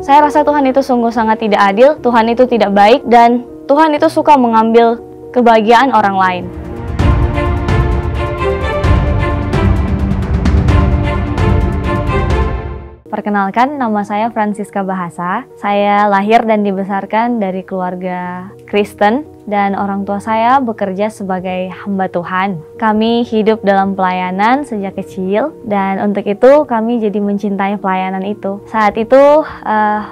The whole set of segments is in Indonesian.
Saya rasa Tuhan itu sungguh sangat tidak adil, Tuhan itu tidak baik, dan Tuhan itu suka mengambil kebahagiaan orang lain. Perkenalkan, nama saya Francisca Bahasa. Saya lahir dan dibesarkan dari keluarga Kristen dan orang tua saya bekerja sebagai hamba Tuhan. Kami hidup dalam pelayanan sejak kecil dan untuk itu kami jadi mencintai pelayanan itu. Saat itu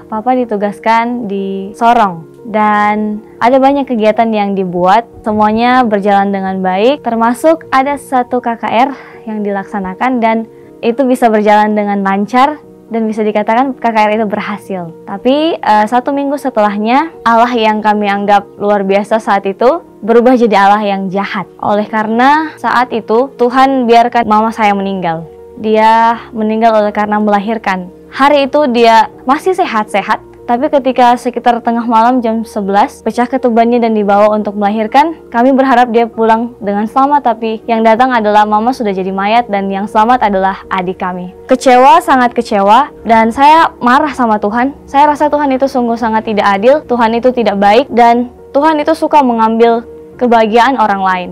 Papa ditugaskan di Sorong dan ada banyak kegiatan yang dibuat. Semuanya berjalan dengan baik, termasuk ada satu KKR yang dilaksanakan dan itu bisa berjalan dengan lancar. Dan bisa dikatakan KKR itu berhasil. Tapi 1 minggu setelahnya, Allah yang kami anggap luar biasa saat itu berubah jadi Allah yang jahat. Oleh karena saat itu Tuhan biarkan mama saya meninggal. Dia meninggal oleh karena melahirkan. Hari itu dia masih sehat-sehat. Tapi ketika sekitar tengah malam jam 11, pecah ketubannya dan dibawa untuk melahirkan, kami berharap dia pulang dengan selamat, tapi yang datang adalah mama sudah jadi mayat dan yang selamat adalah adik kami. Kecewa, sangat kecewa, dan saya marah sama Tuhan. Saya rasa Tuhan itu sungguh sangat tidak adil, Tuhan itu tidak baik, dan Tuhan itu suka mengambil kebahagiaan orang lain.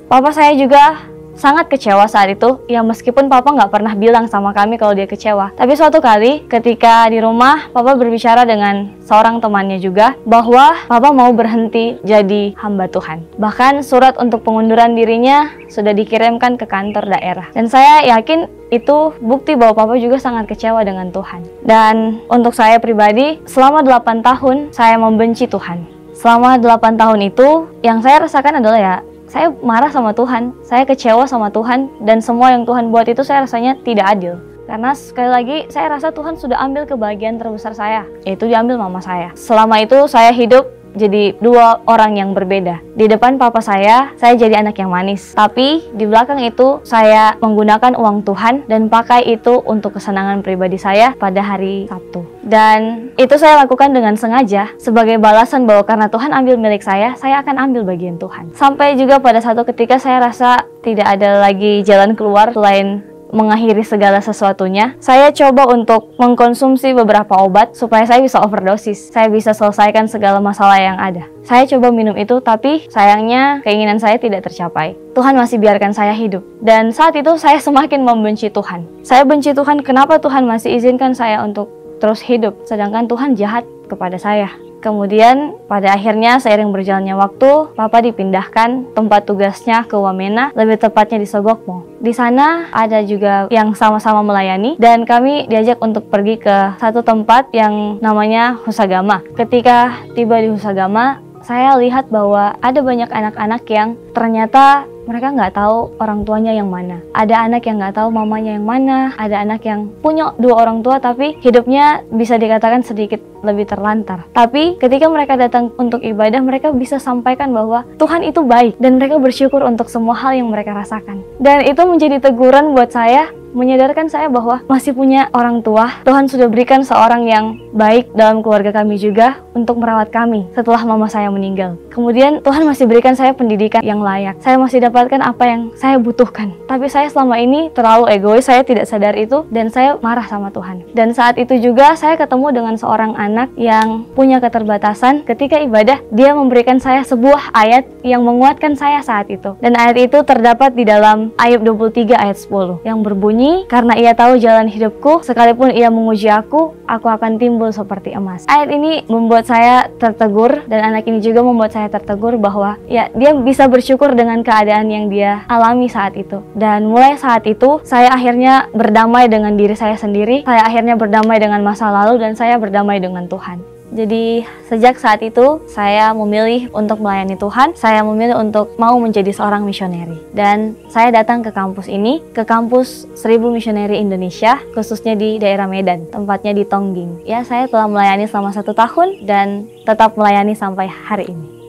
Papa saya juga sangat kecewa saat itu, ya meskipun Papa nggak pernah bilang sama kami kalau dia kecewa. Tapi suatu kali ketika di rumah, Papa berbicara dengan seorang temannya juga bahwa Papa mau berhenti jadi hamba Tuhan. Bahkan surat untuk pengunduran dirinya sudah dikirimkan ke kantor daerah. Dan saya yakin itu bukti bahwa Papa juga sangat kecewa dengan Tuhan. Dan untuk saya pribadi, selama 8 tahun saya membenci Tuhan. Selama 8 tahun itu, yang saya rasakan adalah ya, saya marah sama Tuhan, saya kecewa sama Tuhan, dan semua yang Tuhan buat itu saya rasanya tidak adil. Karena sekali lagi, saya rasa Tuhan sudah ambil kebahagiaan terbesar saya, yaitu diambil mama saya. Selama itu saya hidup jadi 2 orang yang berbeda. Di depan papa saya jadi anak yang manis. Tapi di belakang itu saya menggunakan uang Tuhan dan pakai itu untuk kesenangan pribadi saya pada hari Sabtu. Dan itu saya lakukan dengan sengaja sebagai balasan bahwa karena Tuhan ambil milik saya akan ambil bagian Tuhan. Sampai juga pada satu ketika saya rasa tidak ada lagi jalan keluar selain mengakhiri segala sesuatunya. Saya coba untuk mengkonsumsi beberapa obat supaya saya bisa overdosis. Saya bisa selesaikan segala masalah yang ada. Saya coba minum itu, tapi sayangnya keinginan saya tidak tercapai. Tuhan masih biarkan saya hidup. Dan saat itu saya semakin membenci Tuhan. Saya benci Tuhan, kenapa Tuhan masih izinkan saya untuk terus hidup, sedangkan Tuhan jahat kepada saya. Kemudian pada akhirnya seiring berjalannya waktu, Papa dipindahkan tempat tugasnya ke Wamena, lebih tepatnya di Sogokmo. Di sana ada juga yang sama-sama melayani dan kami diajak untuk pergi ke satu tempat yang namanya Husagama. Ketika tiba di Husagama, saya lihat bahwa ada banyak anak-anak yang ternyata mereka nggak tahu orang tuanya yang mana. Ada anak yang nggak tahu mamanya yang mana. Ada anak yang punya 2 orang tua tapi hidupnya bisa dikatakan sedikit lebih terlantar. Tapi ketika mereka datang untuk ibadah, mereka bisa sampaikan bahwa Tuhan itu baik dan mereka bersyukur untuk semua hal yang mereka rasakan. Dan itu menjadi teguran buat saya, menyadarkan saya bahwa masih punya orang tua. Tuhan sudah berikan seorang yang baik dalam keluarga kami juga untuk merawat kami setelah mama saya meninggal. Kemudian Tuhan masih berikan saya pendidikan yang layak. Saya masih dapatkan apa yang saya butuhkan. Tapi saya selama ini terlalu egois, saya tidak sadar itu dan saya marah sama Tuhan. Dan saat itu juga saya ketemu dengan seorang anak yang punya keterbatasan. Ketika ibadah, dia memberikan saya sebuah ayat yang menguatkan saya saat itu. Dan ayat itu terdapat di dalam Ayub 23 ayat 10 yang berbunyi, karena ia tahu jalan hidupku, sekalipun ia menguji aku akan timbul seperti emas. Ayat ini membuat saya tertegur dan anak ini juga membuat saya tertegur bahwa ya dia bisa bersyukur dengan keadaan yang dia alami saat itu. Dan mulai saat itu saya akhirnya berdamai dengan diri saya sendiri, saya akhirnya berdamai dengan masa lalu dan saya berdamai dengan Tuhan. Jadi sejak saat itu saya memilih untuk melayani Tuhan, saya memilih untuk mau menjadi seorang misioneri. Dan saya datang ke kampus ini, ke kampus 1000 Misioneri Indonesia, khususnya di daerah Medan, tempatnya di Tongging. Ya, saya telah melayani selama 1 tahun dan tetap melayani sampai hari ini.